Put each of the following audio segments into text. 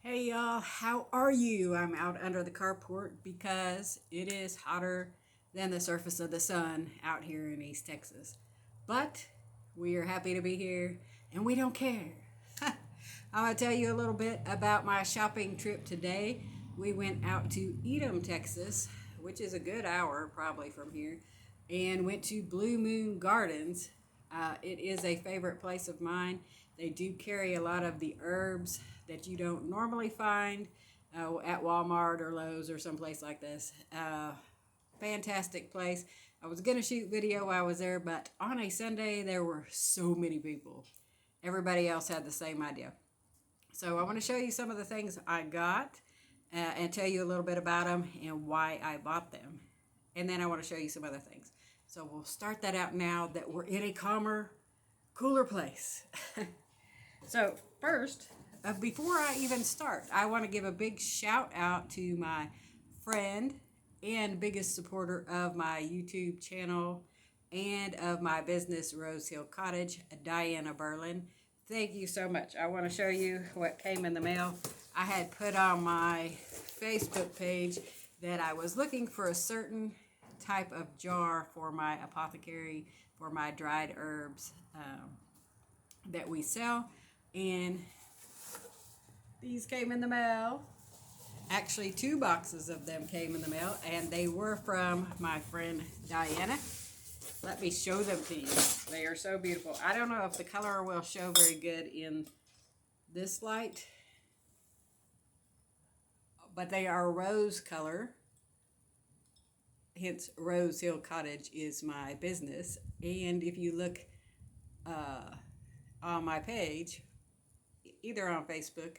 Hey y'all, how are you? I'm out under the carport because it is hotter than the surface of the sun out here in East Texas. But we are happy to be here and we don't care. I'm going to tell you a little bit about my shopping trip today. We went out to Edom, Texas, which is a good hour probably from here, and went to Blue Moon Gardens. It is a favorite place of mine. They do carry a lot of the herbs that you don't normally find at Walmart or Lowe's or someplace like this. Fantastic place. I was going to shoot video while I was there, but on a Sunday there were so many people. Everybody else had the same idea. So I want to show you some of the things I got and tell you a little bit about them and why I bought them. And then I want to show you some other things. So we'll start that out now that we're in a calmer, cooler place. So first, before I even start, I want to give a big shout out to my friend and biggest supporter of my YouTube channel and of my business, Rose Hill Cottage, Diana Berlin. Thank you so much. I want to show you what came in the mail. I had put on my Facebook page that I was looking for a certain type of jar for my apothecary, for my dried herbs that we sell. And these came in the mail. Actually, 2 boxes of them came in the mail, and they were from my friend Diana. Let me show them to you. They are so beautiful. I don't know if the color will show very good in this light, but they are rose color. Hence, Rose Hill Cottage is my business. And if you look on my page, either on Facebook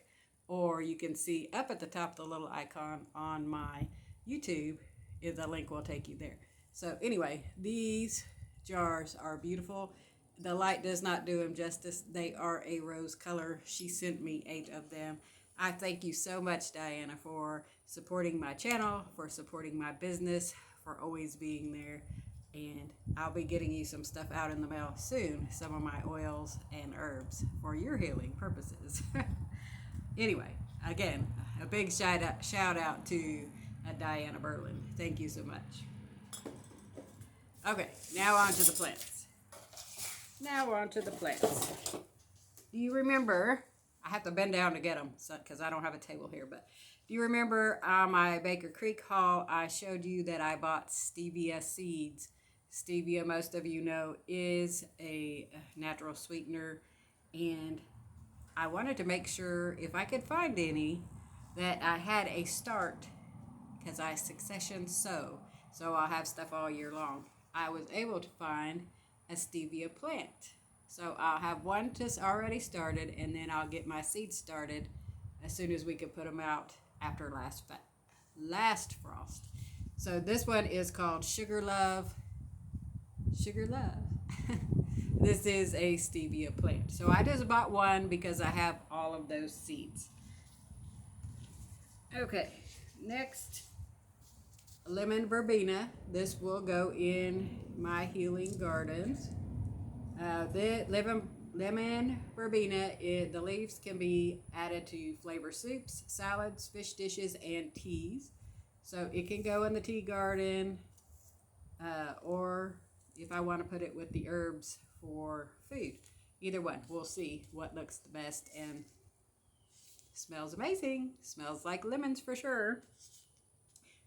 or you can see up at the top the little icon on my YouTube, the link will take you there. So anyway, these jars are beautiful. The light does not do them justice. They are a rose color. She sent me 8 of them. I thank you so much, Diana, for supporting my channel, for supporting my business, for always being there. And I'll be getting you some stuff out in the mail soon, some of my oils and herbs for your healing purposes. Anyway, again, a big shout out to Diana Berlin. Thank you so much. Okay, now on to the plants. Do you remember, I have to bend down to get them because I don't have a table here, but do you remember on my Baker Creek haul, I showed you that I bought Stevia Seeds. Stevia, most of you know, is a natural sweetener, and I wanted to make sure if I could find any that I had a start because I succession sow, so I'll have stuff all year long. I was able to find a stevia plant, so I'll have one just already started, and then I'll get my seeds started as soon as we can put them out after last frost. So this one is called Sugar Love. This is a stevia plant. So I just bought one because I have all of those seeds. Okay, next, lemon verbena. This will go in my healing gardens. The lemon verbena, the leaves can be added to flavor soups, salads, fish dishes, and teas. So it can go in the tea garden, or if I want to put it with the herbs for food. Either one. We'll see what looks the best and smells amazing. Smells like lemons for sure.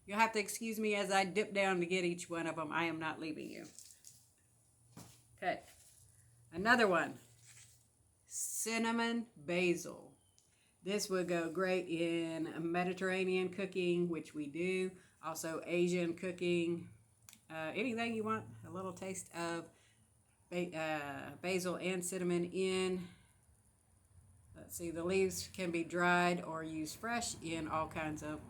You'll have to excuse me as I dip down to get each one of them. I am not leaving you. Okay. Another one. Cinnamon basil. This would go great in Mediterranean cooking, which we do. Also Asian cooking. Anything you want a little taste of basil and cinnamon in. Let's see, the leaves can be dried or used fresh in all kinds of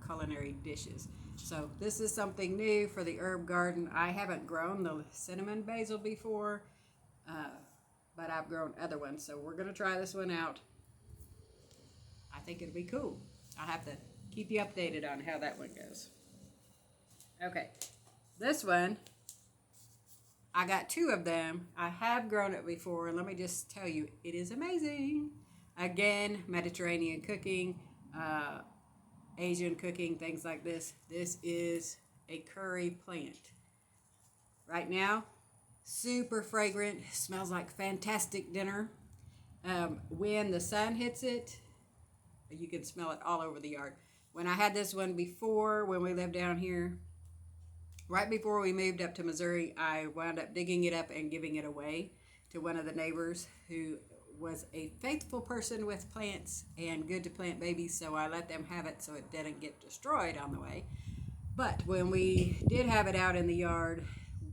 culinary dishes. So this is something new for the herb garden. I haven't grown the cinnamon basil before, but I've grown other ones. So we're going to try this one out. I think it'll be cool. I'll have to keep you updated on how that one goes. Okay. This one, I got 2 of them. I have grown it before, and let me just tell you, it is amazing. Again, Mediterranean cooking. Asian cooking, things like this. This is a curry plant. Right now, super fragrant, smells like fantastic dinner. When the sun hits it, you can smell it all over the yard. When I had this one before, when we lived down here, right before we moved up to Missouri, I wound up digging it up and giving it away to one of the neighbors who was a faithful person with plants and good to plant babies, so I let them have it so it didn't get destroyed on the way. But when we did have it out in the yard,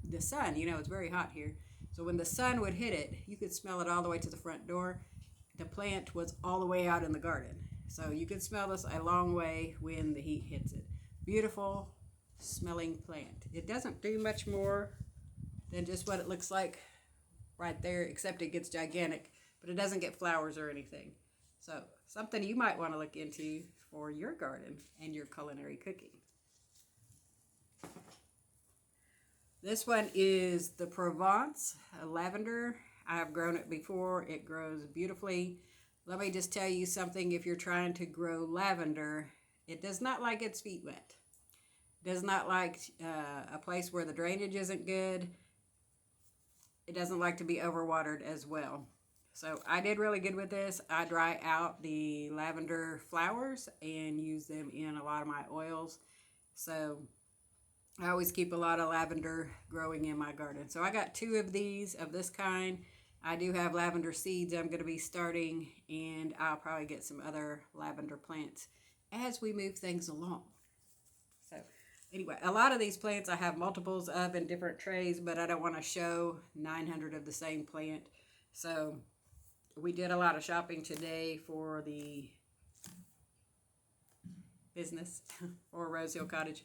the sun, it's very hot here, so when the sun would hit it, you could smell it all the way to the front door. The plant was all the way out in the garden, so you could smell this a long way when the heat hits it. Beautiful smelling plant. It doesn't do much more than just what it looks like right there, except it gets gigantic, but it doesn't get flowers or anything. So something you might want to look into for your garden and your culinary cooking. This one is the Provence Lavender. I have grown it before. It grows beautifully. Let me just tell you something. If you're trying to grow lavender, it does not like its feet wet. It does not like a place where the drainage isn't good. It doesn't like to be overwatered as well. So I did really good with this. I dry out the lavender flowers and use them in a lot of my oils. So I always keep a lot of lavender growing in my garden. So I got 2 of these of this kind. I do have lavender seeds I'm going to be starting, and I'll probably get some other lavender plants as we move things along. So anyway, a lot of these plants I have multiples of in different trays, but I don't want to show 900 of the same plant. So we did a lot of shopping today for the business for Rose Hill Cottage.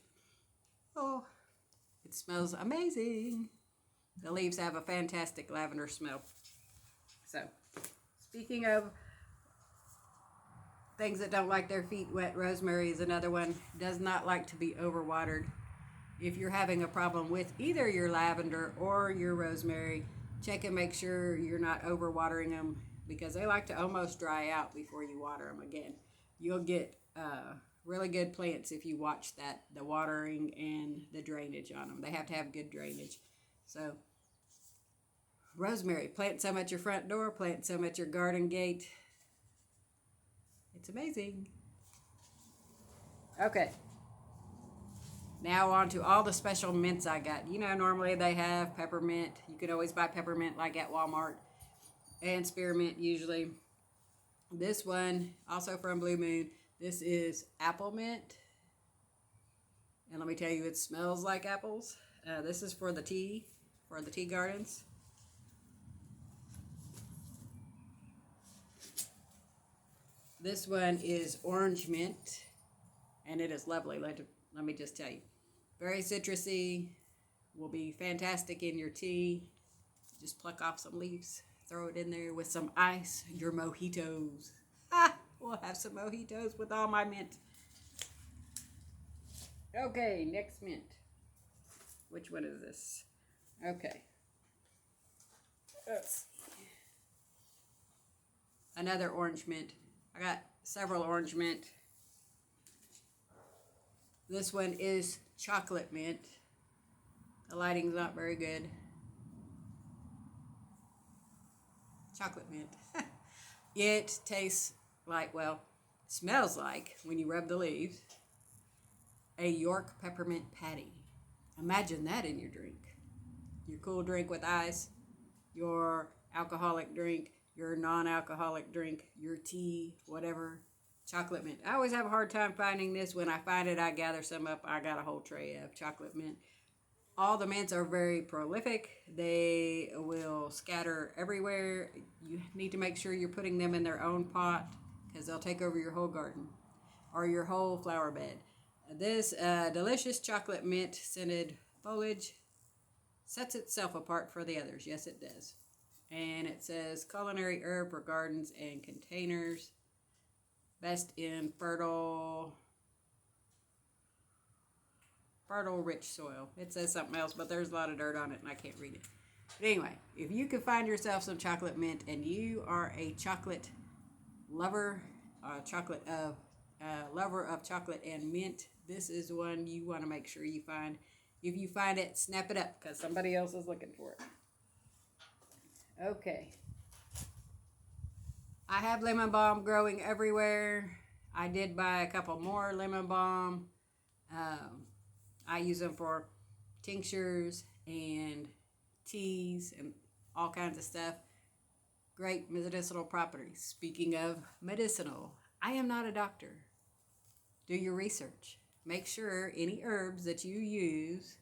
Oh, it smells amazing. The leaves have a fantastic lavender smell. So, speaking of things that don't like their feet wet, rosemary is another one. Does not like to be overwatered. If you're having a problem with either your lavender or your rosemary, check and make sure you're not overwatering them, because they like to almost dry out before you water them again. You'll get really good plants if you watch the watering and the drainage on them. They have to have good drainage. So rosemary, plant some at your front door, plant some at your garden gate. It's amazing. Okay, now on to all the special mints I got. Normally they have peppermint. You could always buy peppermint like at Walmart, and spearmint usually. This one, also from Blue Moon, this is apple mint. And let me tell you, it smells like apples. This is for the tea gardens. This one is orange mint, and it is lovely. Let me just tell you. Very citrusy, will be fantastic in your tea. Just pluck off some leaves, throw it in there with some ice, your mojitos. We'll have some mojitos with all my mint. Okay, next mint. Which one is this? Okay. Let's see. Another orange mint. I got several orange mint. This one is chocolate mint. The lighting's not very good. Chocolate mint. It tastes like, smells like, when you rub the leaves, a York peppermint patty. Imagine that in your drink. Your cool drink with ice, your alcoholic drink, your non-alcoholic drink, your tea, whatever. Chocolate mint. I always have a hard time finding this. When I find it, I gather some up. I got a whole tray of chocolate mint. All the mints are very prolific. They will scatter everywhere. You need to make sure you're putting them in their own pot, because they'll take over your whole garden or your whole flower bed. This delicious chocolate mint scented foliage sets itself apart for the others. Yes, it does. And it says culinary herb for gardens and containers. Best in fertile rich soil. It says something else, but there's a lot of dirt on it and I can't read it. But anyway, if you can find yourself some chocolate mint and you are a chocolate lover, chocolate of lover of chocolate and mint, this is one you want to make sure you find. If you find it, snap it up because somebody else is looking for it. Okay. I have lemon balm growing everywhere. I did buy a couple more lemon balm. I use them for tinctures and teas and all kinds of stuff. Great medicinal properties. Speaking of medicinal, I am not a doctor. Do your research. Make sure any herbs that you use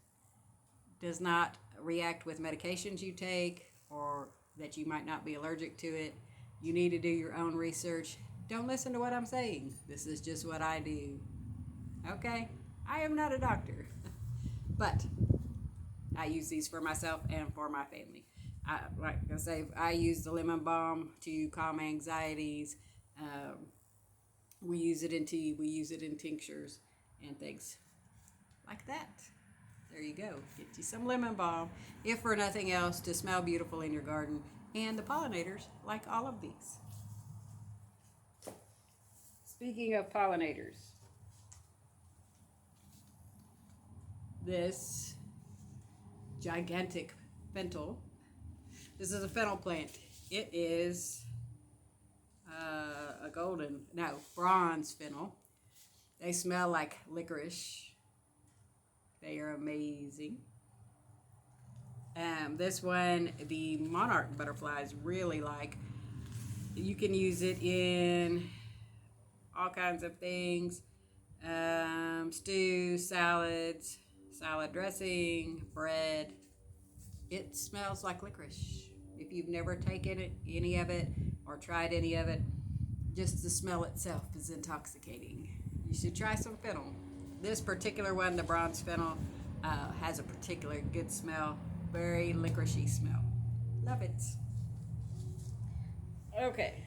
does not react with medications you take or that you might not be allergic to it. You need to do your own research. Don't listen to what I'm saying. This is just what I do. Okay? I am not a doctor. But I use these for myself and for my family. Like I say, I use the lemon balm to calm anxieties. We use it in tea. We use it in tinctures and things like that. There you go. Get you some lemon balm, if for nothing else, to smell beautiful in your garden. And the pollinators like all of these. Speaking of pollinators, this gigantic fennel. This is a fennel plant. It is a bronze fennel. They smell like licorice. They are amazing. This one, the monarch butterflies really like. You can use it in all kinds of things. Stews, salads, salad dressing, bread. It smells like licorice. If you've never taken any of it or tried any of it, just the smell itself is intoxicating. You should try some fennel. This particular one, the bronze fennel, has a particular good smell. Very licoricey smell. Love it. Okay.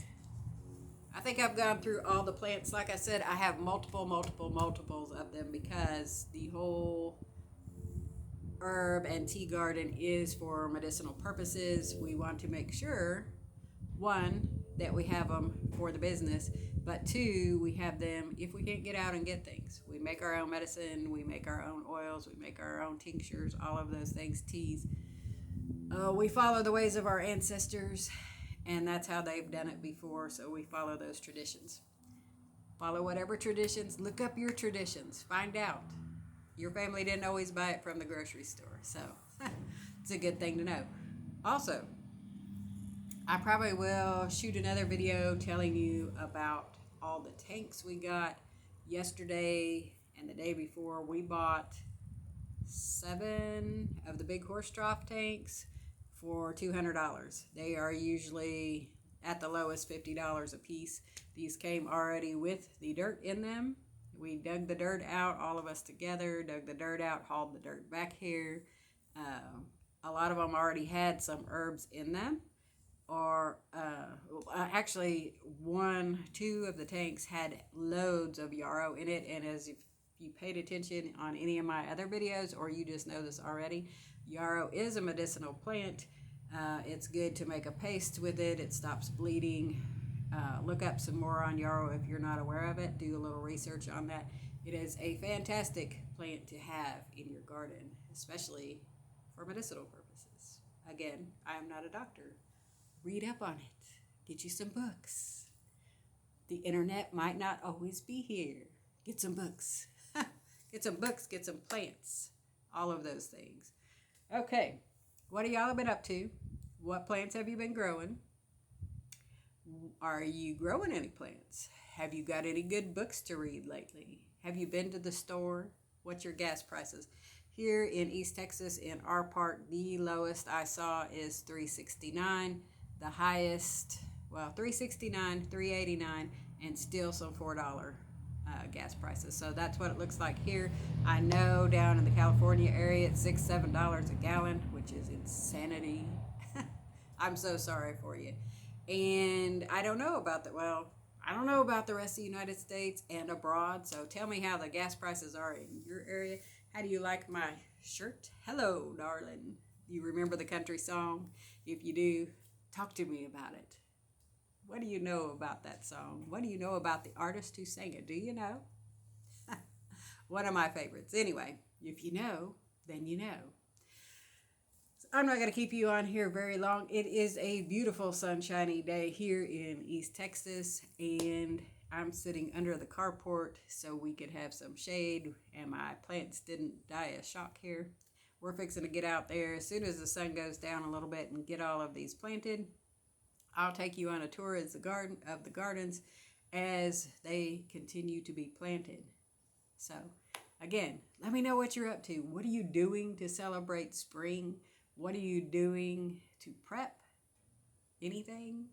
I think I've gone through all the plants. Like I said, I have multiples of them because the whole herb and tea garden is for medicinal purposes. We want to make sure, one, that we have them for the business, but two, we have them if we can't get out and get things. We make our own medicine, we make our own oils, we make our own tinctures, all of those things, teas. We follow the ways of our ancestors, and that's how they've done it before, so we follow those traditions. Follow whatever traditions, look up your traditions, find out. Your family didn't always buy it from the grocery store, so it's a good thing to know. Also, I probably will shoot another video telling you about all the tanks we got. Yesterday and the day before, we bought 7 of the big horse trough tanks for $200. They are usually at the lowest $50 a piece. These came already with the dirt in them. We dug the dirt out, all of us together, dug the dirt out, hauled the dirt back here. A lot of them already had some herbs in them. Or actually, 2 of the tanks had loads of yarrow in it. And as if you paid attention on any of my other videos, or you just know this already, yarrow is a medicinal plant. It's good to make a paste with it. It stops bleeding. Look up some more on yarrow if you're not aware of it. Do a little research on that. It is a fantastic plant to have in your garden, especially for medicinal purposes. Again, I am not a doctor. Read up on it. Get you some books. The internet might not always be here. Get some books. Get some books, get some plants. All of those things. Okay, what have y'all been up to? What plants have you been growing? Are you growing any plants? Have you got any good books to read lately? Have you been to the store? What's your gas prices? Here in East Texas, in our part, the lowest I saw is $3.69. The highest, $3.69, $3.89, and still some $4 gas prices. So that's what it looks like here. I know down in the California area it's $6, $7 a gallon, which is insanity. I'm so sorry for you. And I don't know about the rest of the United States and abroad. So tell me how the gas prices are in your area. How do you like my shirt? Hello, darling. You remember the country song? If you do, talk to me about it. What do you know about that song? What do you know about the artist who sang it? Do you know? One of my favorites. Anyway, if you know, then you know. I'm not going to keep you on here very long. It is a beautiful sunshiny day here in East Texas, and I'm sitting under the carport so we could have some shade and my plants didn't die of shock here. We're fixing to get out there as soon as the sun goes down a little bit and get all of these planted. I'll take you on a tour of the gardens as they continue to be planted. So, again, let me know what you're up to. What are you doing to celebrate spring? What are you doing to prep? Anything?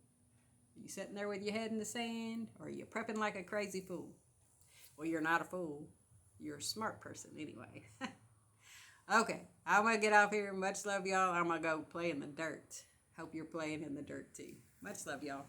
Are you sitting there with your head in the sand? Or are you prepping like a crazy fool? Well, you're not a fool. You're a smart person anyway. Okay, I'm going to get off here. Much love, y'all. I'm going to go play in the dirt. Hope you're playing in the dirt too. Much love, y'all.